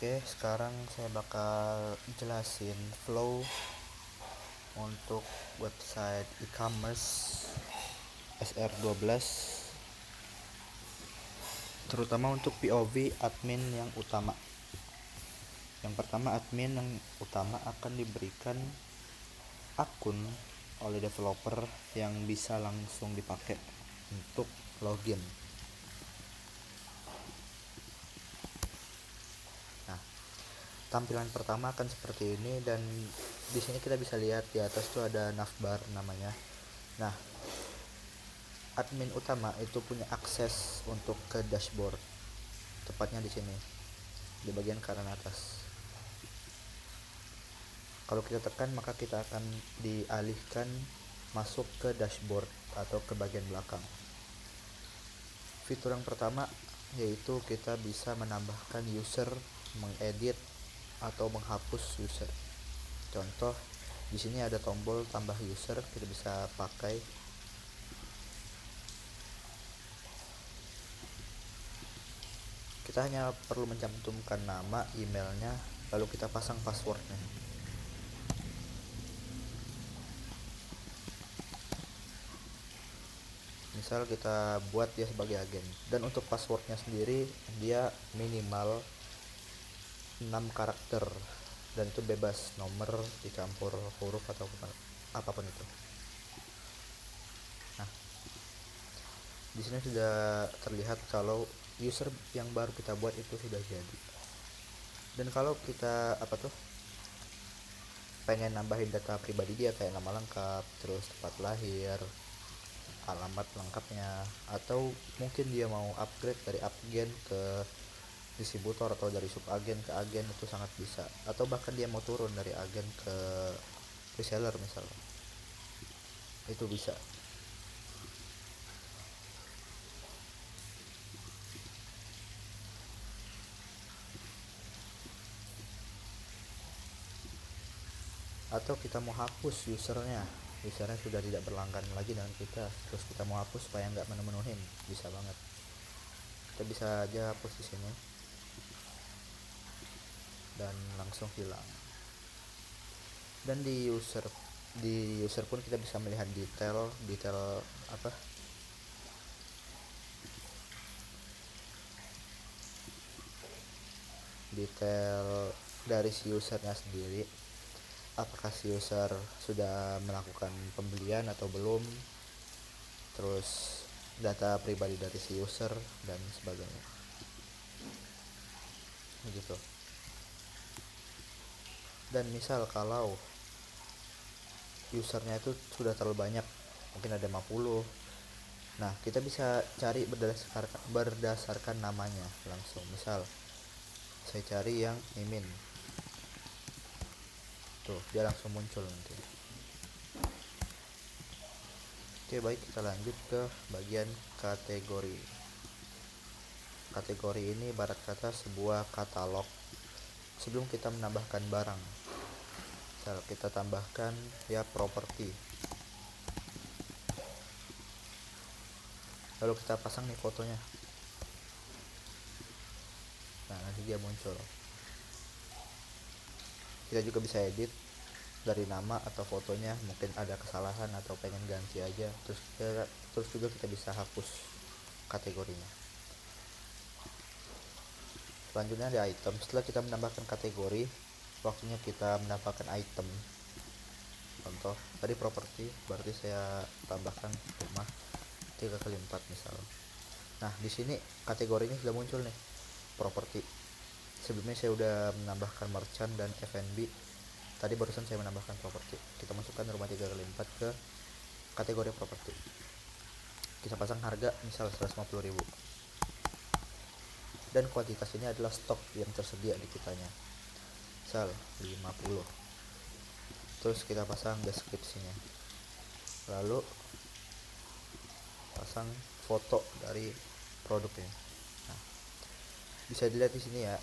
Oke, sekarang saya bakal jelasin flow untuk website e-commerce SR12, terutama untuk POV admin yang utama. Yang pertama, admin yang utama akan diberikan akun oleh developer yang bisa langsung dipakai untuk login. Nah, tampilan pertama akan seperti ini, dan di sini kita bisa lihat di atas tuh ada navbar namanya. Nah, admin utama itu punya akses untuk ke dashboard, tepatnya di sini di bagian kanan atas. Kalau kita tekan, maka kita akan dialihkan masuk ke dashboard atau ke bagian belakang. Fitur yang pertama yaitu kita bisa menambahkan user, mengedit atau menghapus user. Contoh, di sini ada tombol tambah user, kita bisa pakai. Kita hanya perlu mencantumkan nama, emailnya, lalu kita pasang passwordnya. Misal kita buat dia sebagai agen, dan untuk passwordnya sendiri dia minimal 6 karakter, dan itu bebas nomor dicampur huruf atau apapun itu. Nah, di sini sudah terlihat kalau user yang baru kita buat itu sudah jadi. Dan kalau kita pengen nambahin data pribadi dia kayak nama lengkap, terus tempat lahir, alamat lengkapnya, atau mungkin dia mau upgrade dari agen ke distributor atau dari subagen ke agen, itu sangat bisa. Atau bahkan dia mau turun dari agen ke reseller misalnya, itu bisa. Atau kita mau hapus usernya sudah tidak berlangganan lagi dengan kita, terus kita mau hapus supaya nggak menuhin, bisa banget. Kita bisa aja hapus di sini dan langsung hilang. Dan di user pun kita bisa melihat detail detail dari si usernya sendiri, apakah si user sudah melakukan pembelian atau belum, terus data pribadi dari si user dan sebagainya, begitu. Dan misal kalau usernya itu sudah terlalu banyak, mungkin ada 50, nah kita bisa cari berdasarkan namanya langsung. Misal saya cari yang Mimin, tuh dia langsung muncul nanti. Oke, baik, kita lanjut ke bagian kategori. Kategori ini ibarat kata sebuah katalog sebelum kita menambahkan barang. Misal kita tambahkan ya properti, lalu kita pasang nih fotonya. Nah, nanti dia muncul. Kita juga bisa edit dari nama atau fotonya, mungkin ada kesalahan atau pengen ganti aja, terus juga kita bisa hapus kategorinya. Selanjutnya ada item. Setelah kita menambahkan kategori, waktunya kita menambahkan item. Contoh tadi properti, berarti saya tambahkan rumah 3x4 misal. Nah, di sini kategorinya sudah muncul nih, properti. Sebelumnya saya udah menambahkan merchant dan F&B, tadi barusan saya menambahkan properti. Kita masukkan rumah 3x4 ke kategori properti. Kita pasang harga misal 150.000, dan kuantitas ini adalah stok yang tersedia di kitanya, misal 50. Terus kita pasang deskripsinya, lalu pasang foto dari produknya. Nah, bisa dilihat di sini ya,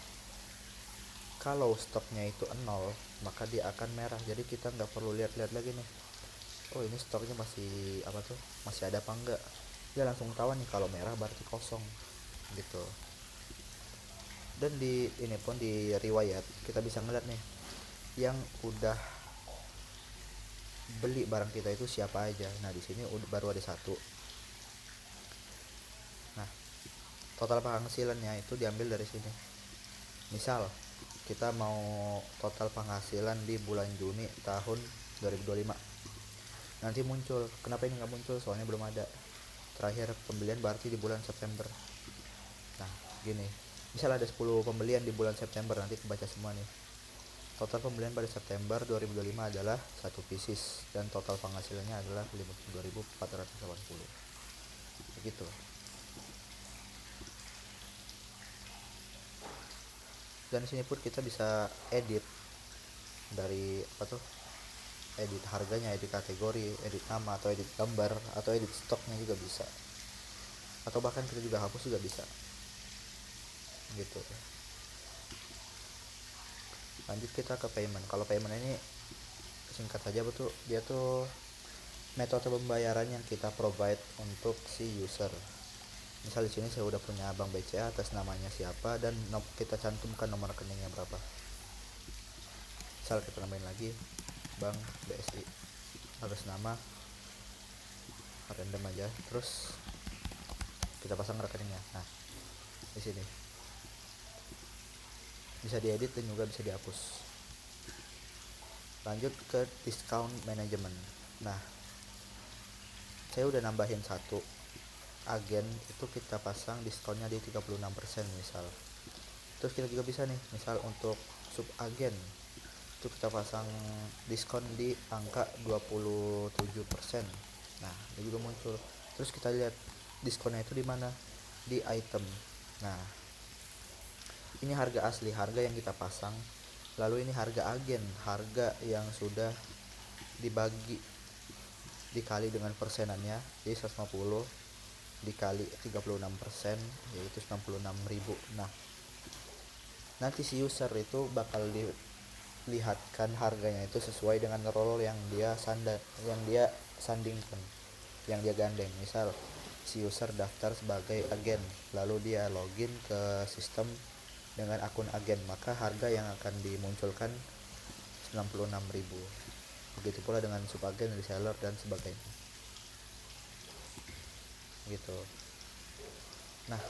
kalau stoknya itu 0, maka dia akan merah. Jadi kita nggak perlu lihat-lihat lagi nih, oh ini stoknya masih ada apa enggak. Dia langsung tahu nih, kalau merah berarti kosong gitu. Dan di ini pun di riwayat kita bisa ngeliat nih yang udah beli barang kita itu siapa aja. Nah di sini baru ada satu. Nah total penghasilannya itu diambil dari sini. Misal kita mau total penghasilan di bulan Juni tahun 2025, nanti muncul. Kenapa ini nggak muncul? Soalnya belum ada. Terakhir pembelian berarti di bulan September. Nah gini, misal ada 10 pembelian di bulan September, nanti kebaca semua nih. Total pembelian pada September 2025 adalah 1 pieces dan total penghasilannya adalah 52.480. Begitu. Dan sini pun kita bisa edit dari apa tuh? Edit harganya, edit kategori, edit nama atau edit gambar atau edit stoknya juga bisa. Atau bahkan kita juga hapus juga bisa. Gitu. Lanjut kita ke payment. Kalau payment ini singkat saja betul, dia tuh metode pembayaran yang kita provide untuk si user. Misal di sini saya udah punya bank BCA atas namanya siapa dan kita cantumkan nomor rekeningnya berapa. Misal kita nambahin lagi bank BSI atas nama random aja, terus kita pasang rekeningnya. Nah di sini bisa diedit dan juga bisa dihapus. Lanjut ke discount management. Nah saya udah nambahin satu agen, itu kita pasang diskonnya di 36% misal. Terus kita juga bisa nih, misal untuk sub agen itu kita pasang diskon di angka 27%. Nah ini juga muncul. Terus kita lihat diskonnya itu di mana, di item. Nah ini harga asli, harga yang kita pasang. Lalu ini harga agen, harga yang sudah dibagi dikali dengan persenannya, jadi 150 dikali 36% yaitu 96.000. Nah nanti si user itu bakal dilihatkan harganya itu sesuai dengan role yang dia sandingkan, yang dia gandeng. Misal si user daftar sebagai agen, lalu dia login ke sistem dengan akun agen, maka harga yang akan dimunculkan 96.000. Begitu pula dengan subagen, reseller dan sebagainya. Gitu. Nah,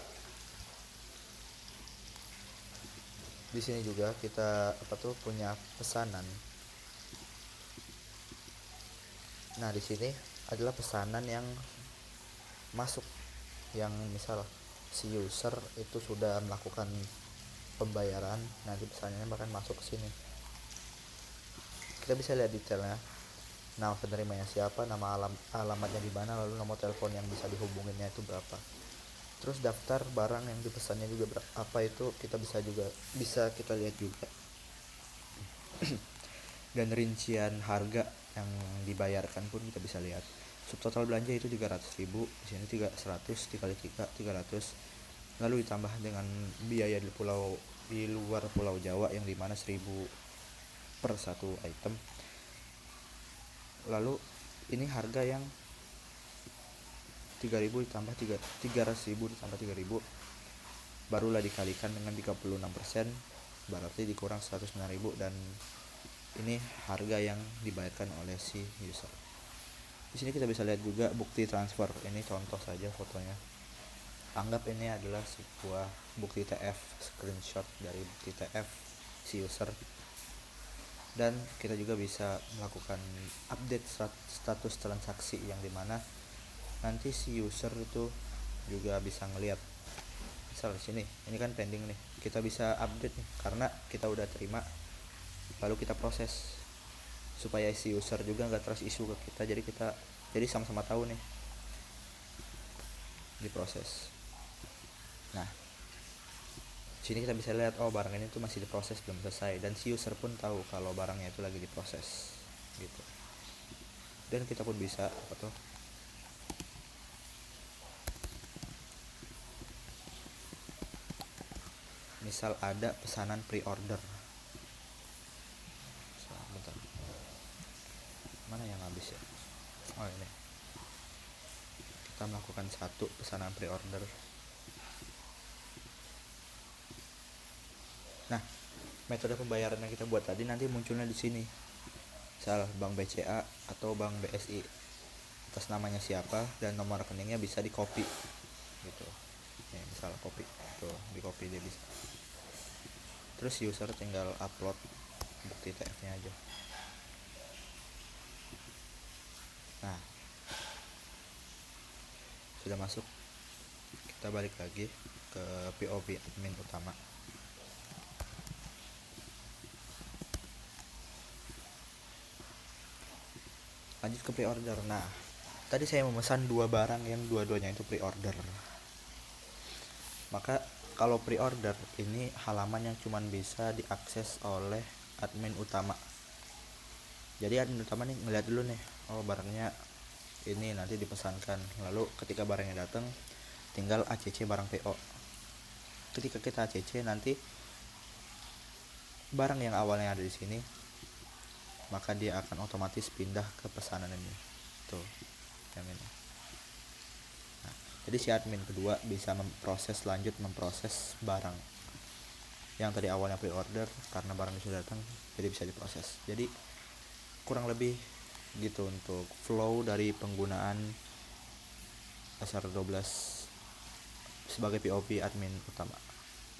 di sini juga kita punya pesanan. Nah, di sini adalah pesanan yang masuk, yang misal si user itu sudah melakukan pembayaran, nanti pesanannya bahkan masuk ke sini. Kita bisa lihat detailnya, nama penerimanya siapa, nama alamatnya di mana, lalu nomor telepon yang bisa dihubunginnya itu berapa. Terus daftar barang yang dipesannya juga apa itu kita bisa kita lihat juga. Dan rincian harga yang dibayarkan pun kita bisa lihat. Subtotal belanja itu 300.000, di sini 100 dikali 3 300. Lalu ditambah dengan biaya di luar Pulau Jawa yang dimana 1.000 per satu item. Lalu ini harga yang 3.000 ditambah 300.000 ditambah 3.000 barulah dikalikan dengan 36%, berarti dikurang 109.000, dan ini harga yang dibayarkan oleh si user. Di sini kita bisa lihat juga bukti transfer. Ini contoh saja fotonya. Anggap ini adalah sebuah bukti TF, screenshot dari bukti TF si user. Dan kita juga bisa melakukan update status transaksi, yang dimana nanti si user itu juga bisa ngelihat. Misal di sini, ini kan pending nih, kita bisa update nih karena kita udah terima, lalu kita proses supaya si user juga nggak terus isu ke kita, jadi sama-sama tahu nih diproses. Nah sini kita bisa lihat, oh barang ini tuh masih diproses, belum selesai, dan si user pun tahu kalau barangnya itu lagi diproses gitu. Dan kita pun bisa misal ada pesanan pre-order. Bentar, mana yang habis ya? Oh ini, kita melakukan satu pesanan pre-order. Nah, metode pembayaran yang kita buat tadi nanti munculnya di sini, misal Bank BCA atau Bank BSI, atas namanya siapa dan nomor rekeningnya bisa di copy gitu ya, misal copy tuh, di copy dia bisa, terus user tinggal upload bukti TF nya aja. Nah, sudah masuk, kita balik lagi ke POV admin utama. Lanjut ke pre-order. Nah, tadi saya memesan 2 barang yang dua-duanya itu pre-order. Maka kalau pre-order ini halaman yang cuman bisa diakses oleh admin utama. Jadi admin utama nih ngeliat dulu nih, oh barangnya ini nanti dipesankan. Lalu ketika barangnya datang, tinggal ACC barang PO. Ketika kita ACC nanti barang yang awalnya ada di sini, maka dia akan otomatis pindah ke pesanan ini. Tuh, yang ini. Nah, jadi si admin kedua bisa memproses barang yang tadi awalnya pre-order, karena barangnya sudah datang, jadi bisa diproses. Jadi kurang lebih gitu untuk flow dari penggunaan SR12 sebagai POV admin utama.